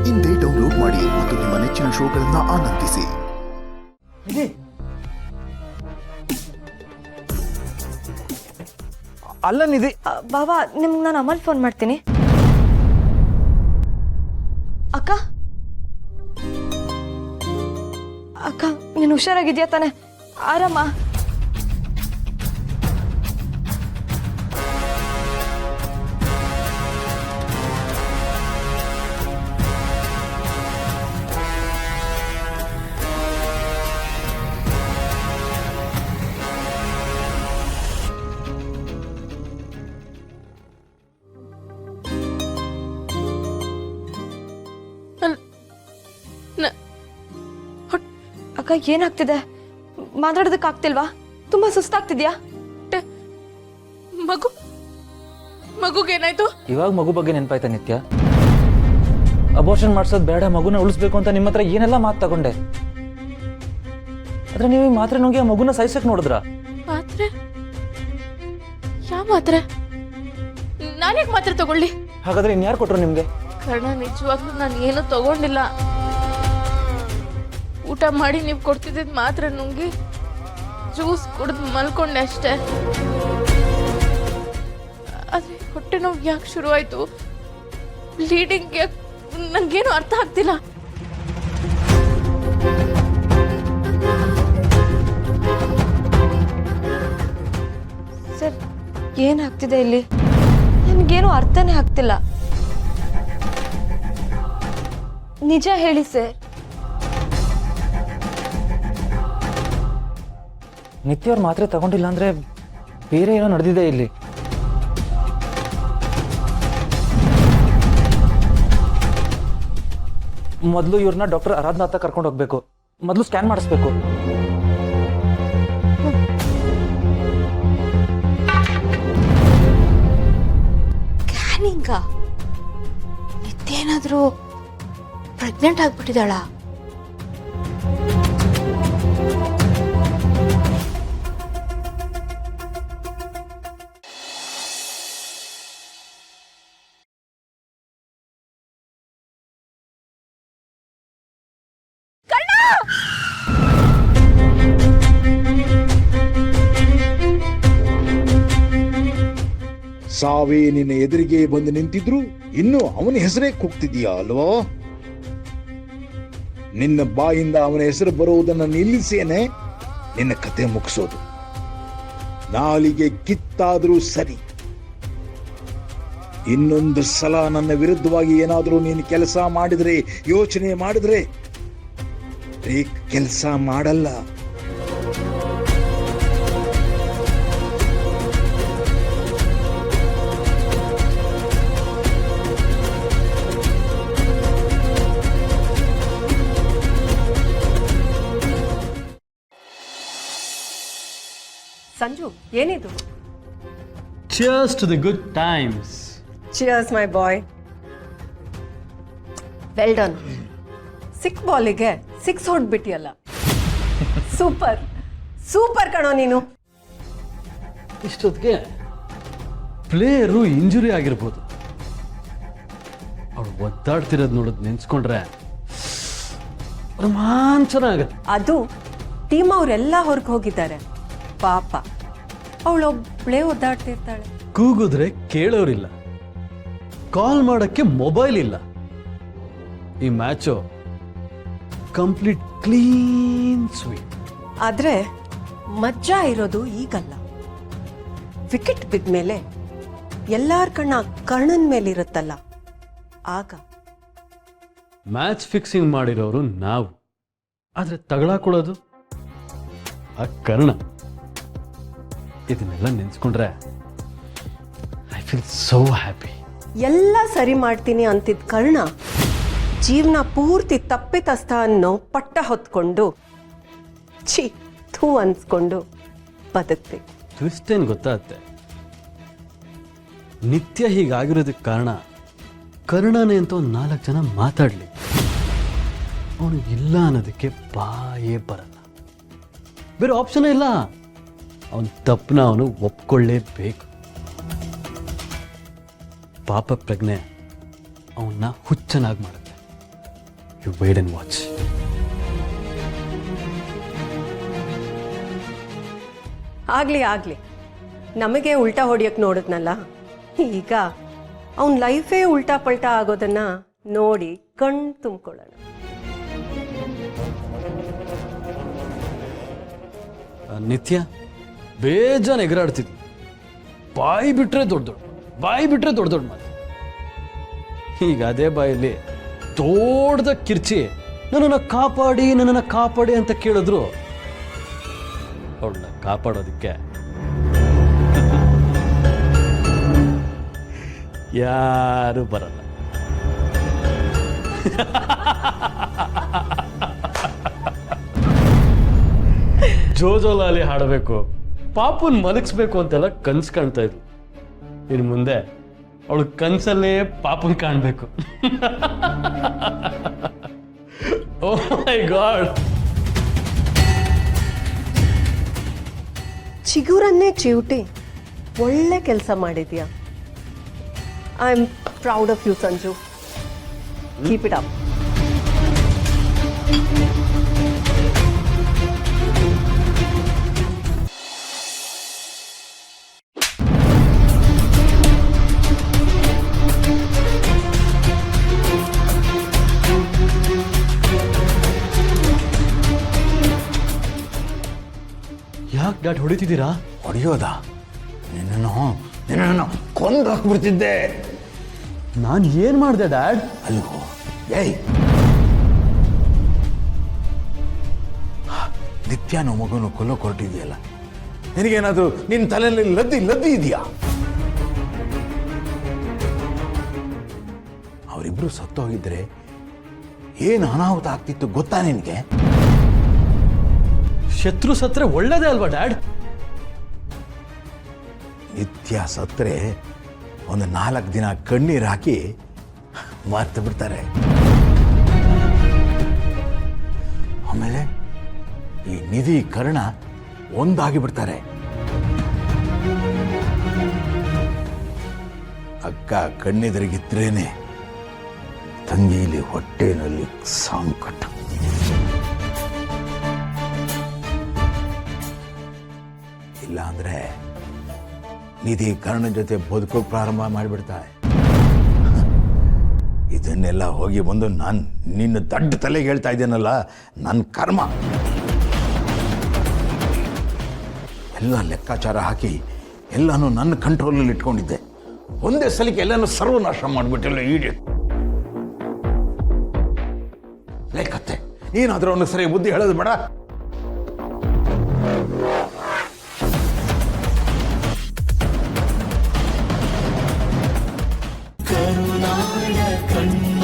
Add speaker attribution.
Speaker 1: ಇಂದೇ ಡೌನ್ಲೋಡ್ ಮಾಡಿ ಮತ್ತು ನಿಮ್ಮ ನೆಚ್ಚಿನ ಶೋಗಳನ್ನು ಆನಂದಿಸಿ.
Speaker 2: ಅಲ್ಲ ನಿಧಿ,
Speaker 3: ಬಾಬಾ ನಿಮ್ಗೆ ನಾನು ಅಮಲ್ ಫೋನ್ ಮಾಡ್ತೀನಿ. ಅಕ್ಕ ಅಕ್ಕ ನೀನು ಹುಷಾರಾಗಿದ್ಯಾ ತಾನೆ? ಆರಾಮ? ಅಕ್ಕ ಏನಾಗ್ತಿದೆ? ಮಾತಾಡೋದಕ್ಕಾಗ್ತಿಲ್ವಾ? ತುಂಬಾ ಸುಸ್ತಾಗ್ತಿದ್ಯಾ?
Speaker 4: ಮಗುಗೇನಾಯ್ತು?
Speaker 2: ಇವಾಗ ಮಗು ಬಗ್ಗೆ ನೆನಪಾಯ್ತಾ ನಿತ್ಯ? ಅಬೋರ್ಷನ್ ಮಾಡ್ಸೋದು ಬೇಡ, ಮಗುನ ಉಳಿಸ್ಬೇಕು ಅಂತ ನಿಮ್ಮ ಹತ್ರ ಏನೆಲ್ಲ ಮಾತು ತಗೊಂಡೆ. ಆದ್ರೆ ನೀವು ಮಾತ್ರೆ ನುಂಗಿ ಆ ಮಗುನ ಸಾಯಿಸಕ್ ನೋಡಿದ್ರ?
Speaker 4: ಮಾತ್ರೆ? ಯಾವ ಮಾತ್ರೆ? ನಾನ್ಯಾಕೆ ಮಾತ್ರೆ ತಗೊಳ್ಳಿ?
Speaker 2: ಹಾಗಾದ್ರೆ ಇನ್ಯಾರು ಕೊಟ್ರು ನಿಮ್ಗೆ?
Speaker 4: ಕರ್ಣ, ನಿಜವಾಗ್ಲೂ ನಾನು ಏನು ತಗೊಂಡಿಲ್ಲ. ಊಟ ಮಾಡಿ ನೀವು ಕೊಡ್ತಿದ್ದ ಮಾತ್ರೆ ನುಂಗಿ ಜ್ಯೂಸ್ ಕುಡಿದು ಮಲ್ಕೊಂಡೆ ಅಷ್ಟೇ. ಆದ್ರೆ ಹೊಟ್ಟೆ ನೋವು ಯಾಕೆ ಶುರುವಾಯ್ತು? ಬ್ಲೀಡಿಂಗ್ ನಂಗೇನು ಅರ್ಥ ಆಗ್ತಿಲ್ಲ.
Speaker 3: ಸರ್, ಏನಾಗ್ತಿದೆ ಇಲ್ಲಿ? ನನಗೇನು ಅರ್ಥನೇ ಆಗ್ತಿಲ್ಲ. ನಿಜ ಹೇಳಿ ಸರ್.
Speaker 2: ನಿತ್ಯ ಅವ್ರು ಮಾತ್ರೆ ತಗೊಂಡಿಲ್ಲ ಅಂದ್ರೆ ಬೇರೆ ಏನೋ ನಡೆದಿದೆ ಇಲ್ಲಿ. ಮೊದಲು ಇವ್ರನ್ನ ಡಾಕ್ಟರ್ ಆರಾಧನಾ ಹತ್ರ ಕರ್ಕೊಂಡು ಹೋಗ್ಬೇಕು. ಮೊದಲು ಸ್ಕ್ಯಾನ್ ಮಾಡಿಸ್ಬೇಕು.
Speaker 4: ಸ್ಕ್ಯಾನಿಂಗ? ನಿತ್ಯೇನಾದ್ರೂ ಪ್ರೆಗ್ನೆಂಟ್ ಆಗ್ಬಿಟ್ಟಿದ್ದಾಳ?
Speaker 5: ಸಾವೇ ನಿನ್ನ ಎದುರಿಗೆ ಬಂದು ನಿಂತಿದ್ರು ಇನ್ನು ಅವನ ಹೆಸರೇ ಕೂಗ್ತಿದೀಯಾ ಅಲ್ವೋ? ನಿನ್ನ ಬಾಯಿಂದ ಅವನ ಹೆಸರು ಬರುವುದನ್ನು ನಿಲ್ಲಿಸೇನೆ ನಿನ್ನ ಕತೆ ಮುಗಿಸೋದು. ನಾಲಿಗೆ ಕಿತ್ತಾದ್ರೂ ಸರಿ. ಇನ್ನೊಂದು ಸಲ ನನ್ನ ವಿರುದ್ಧವಾಗಿ ಏನಾದರೂ ನೀನು ಕೆಲಸ ಮಾಡಿದ್ರೆ, ಯೋಚನೆ ಮಾಡಿದ್ರೆ ಕೆಲಸ ಮಾಡಲ್ಲ.
Speaker 6: ಸಂಜು, ಏನಿದು?
Speaker 7: Cheers to the good times.
Speaker 6: Cheers my boy. Well done. Six ಬಾಲಿಗೆ 6 ಹೊಡ್ಬಿಟ್ಟಿಯಲ್ಲ. ಸೂಪರ್ ಸೂಪರ್ ಕಣೋ ನೀನು.
Speaker 7: ಇಷ್ಟೊತ್ತಿಗೆ ಪ್ಲೇಯರು ಇಂಜುರಿ ಆಗಿರ್ಬೋದು. ಅವಳು ಒದ್ದಾಡ್ತಿರೋದು ನೋಡೋದು ನೆನ್ಸ್ಕೊಂಡ್ರೆ ರೋಮಾಂಚನ ಆಗತ್ತೆ.
Speaker 6: ಅದು ಟೀಮ್ ಅವರೆಲ್ಲ ಹೊರಗೆ ಹೋಗಿದ್ದಾರೆ. ಪಾಪ ಅವಳೊಬ್ಳೇ ಒದ್ದಾಡ್ತಿರ್ತಾಳೆ.
Speaker 7: ಕೂಗಿದ್ರೆ ಕೇಳೋರಿಲ್ಲ, ಕಾಲ್ ಮಾಡಕ್ಕೆ ಮೊಬೈಲ್ ಇಲ್ಲ. ಈ ಮ್ಯಾಚು ಕಂಪ್ಲೀಟ್ ಕ್ಲೀನ್ ಸ್ವೀಪ್.
Speaker 6: ಆದ್ರೆ ಮಜ್ಜಾ ಇರೋದು ಈಗಲ್ಲ. ವಿಕೆಟ್ ಬಿದ್ಮೇಲೆ ಎಲ್ಲಾರ ಕಣ್ಣ ಕರ್ಣನ್ ಮೇಲಿರುತ್ತಲ್ಲ, ಆಗ.
Speaker 7: ಮ್ಯಾಚ್ ಫಿಕ್ಸಿಂಗ್ ಮಾಡಿರೋರು ನಾವು, ಆದ್ರೆ ತಗೊಳಕೊಳ್ಳೋದು ಆ ಕರ್ಣ. ಇದನ್ನೆಲ್ಲ ನೆನ್ಸ್ಕೊಂಡ್ರೆ ಐ ಫೀಲ್ ಸೋ ಹ್ಯಾಪಿ.
Speaker 6: ಎಲ್ಲ ಸರಿ ಮಾಡ್ತೀನಿ ಅಂತಿದ್ದ ಕರ್ಣ ಜೀವನ ಪೂರ್ತಿ ತಪ್ಪಿತಸ್ಥ ಅನ್ನೋ ಪಟ್ಟ ಹೊತ್ಕೊಂಡು ಥೂ ಅನ್ಸ್ಕೊಂಡು ಬದುಕ್ತಿ.
Speaker 7: ಟ್ವಿಸ್ಟ್ ಏನು ಗೊತ್ತಾಗುತ್ತೆ? ನಿತ್ಯ ಹೀಗಾಗಿರೋದಕ್ಕೆ ಕಾರಣ ಕರ್ಣನೇ ಅಂತ ಒಂದು 4 ಜನ ಮಾತಾಡ್ಲಿ. ಅವನು ಇಲ್ಲ ಅನ್ನೋದಕ್ಕೆ ಬಾಯೇ ಬರಲ್ಲ. ಬೇರೆ ಆಪ್ಷನ್ ಇಲ್ಲ. ಅವನ ತಪ್ಪನ ಅವನು ಒಪ್ಕೊಳ್ಳೇಬೇಕು. ಪಾಪ ಪ್ರಜ್ಞೆ ಅವನ್ನ ಹುಚ್ಚನಾಗಿ ಮಾಡುತ್ತೆ. You wait and watch.
Speaker 6: ಆಗ್ಲಿ ನಮಗೆ ಉಲ್ಟಾ ಹೊಡಿಯಕ್ಕೆ ನೋಡಿದ್ನಲ್ಲ, ಈಗ ಅವನ ಲೈಫೇ ಉಲ್ಟಾ ಪಲ್ಟಾ ಆಗೋದನ್ನ ನೋಡಿ ಕಣ್ ತುಂಬ್ಕೊಳ್ಳೋಣ.
Speaker 7: ನಿತ್ಯ ಬೇಜಾನ್ ಎಗರಾಡ್ತಿದ್ಲು. ಬಾಯಿ ಬಿಟ್ರೆ ದೊಡ್ಡ ದೊಡ್ಡ ಮಾತು. ಈಗ ಅದೇ ಬಾಯಲ್ಲಿ ದೊಡ್ಡದ ಕಿರ್ಚಿ ನನ್ನನ್ನು ಕಾಪಾಡಿ ಅಂತ ಕೇಳಿದ್ರು ಅವಳನ್ನ ಕಾಪಾಡೋದಕ್ಕೆ ಯಾರು ಬರಲ್ಲ. ಜೋಜೋಲಾಲಿ ಹಾಡಬೇಕು, ಪಾಪುನ್ ಮಲಗಿಸ್ಬೇಕು ಅಂತೆಲ್ಲ ಕನ್ಸು ಕಾಣ್ತಾ ಇದ್ರು. ಇನ್ನು ಮುಂದೆ ಅವಳು ಕನ್ಸಲ್ಲೇ ಪಾಪನ್ ಕಾಣ್ಬೇಕು. ಓ ಮೈ ಗಾಡ್.
Speaker 6: ಚಿಗುರನ್ನೇ ಚಿವುಟಿ ಒಳ್ಳೆ ಕೆಲಸ ಮಾಡಿದ್ಯಾ. I am proud of you Sanju. Keep it up.
Speaker 7: ಯಾಕೆ ಡ್ಯಾಡ್ ಹೊಡಿತಿದ್ದೀರಾ?
Speaker 5: ಹೊಡೆಯೋದಾ? ನಿನ್ನನ್ನು ಕೊಂದು ಹಾಕ್ಬಿಡ್ತಿದ್ದೆ.
Speaker 7: ನಾನು ಏನ್ ಮಾಡಿದೆ ಡ್ಯಾಡ್?
Speaker 5: ಅಲ್ವೋ, ಏಯ್, ನಿತ್ಯನೋ ಮಗನು ಕೊಲ್ಲೋ ಕೊರಟಿದೆಯಲ್ಲ, ನಿನಗೇನಾದ್ರೂ ನಿನ್ನ ತಲೆಯಲ್ಲಿ ಲದ್ದಿ ಇದೆಯಾ? ಅವರಿಬ್ರು ಸತ್ತೋಗಿದ್ರೆ ಏನು ಅನಾಹುತ ಆಗ್ತಿತ್ತು ಗೊತ್ತಾ ನಿನಗೆ?
Speaker 7: ಶತ್ರು ಸತ್ರೆ ಒಳ್ಳೇದೇ ಅಲ್ವಾ ಡ್ಯಾಡ್?
Speaker 5: ನಿತ್ಯ ಸತ್ರೆ ಒಂದು 4 ದಿನ ಕಣ್ಣೀರು ಹಾಕಿ ಮರ್ತು ಬಿಡ್ತಾರೆ. ಆಮೇಲೆ ಈ ನಿಧಿ ಕರ್ಣ ಒಂದಾಗಿ ಬಿಡ್ತಾರೆ. ಅಕ್ಕ ಕಣ್ಣೆದುರಿಗಿದ್ರೇನೆ ತಂಗಿಲಿ ಹೊಟ್ಟೆನಲ್ಲಿ ಸಂಕಟ. ಇಲ್ಲ ಅಂದ್ರೆ ನಿಧಿ ಕರ್ಣ ಜೊತೆ ಬದುಕೋಕೆ ಪ್ರಾರಂಭ ಮಾಡಿಬಿಡ್ತಾಳೆ. ಇದನ್ನೆಲ್ಲ ಹೋಗಿ ಬಂದು ನಾನು ನಿನ್ನ ದಡ್ಡ ತಲೆಗೆ ಹೇಳ್ತಾ ಇದ್ದೇನಲ್ಲ, ನನ್ನ ಕರ್ಮ. ಎಲ್ಲ ಲೆಕ್ಕಾಚಾರ ಹಾಕಿ ಎಲ್ಲನೂ ನನ್ನ ಕಂಟ್ರೋಲಲ್ಲಿ ಇಟ್ಕೊಂಡಿದ್ದೆ. ಒಂದೇ ಸಲಕ್ಕೆ ಎಲ್ಲನೂ ಸರ್ವನಾಶ ಮಾಡಿಬಿಟ್ಟಿಲ್ಲ ಈಡಿ ಲೆಕ್ಕತ್ತೆ. ಏನಾದರೂ ಅವನು ಸರಿ ಬುದ್ಧಿ ಹೇಳೋದು ಬೇಡ.
Speaker 8: ಕರುನಾಡ ಕಣ್ಣ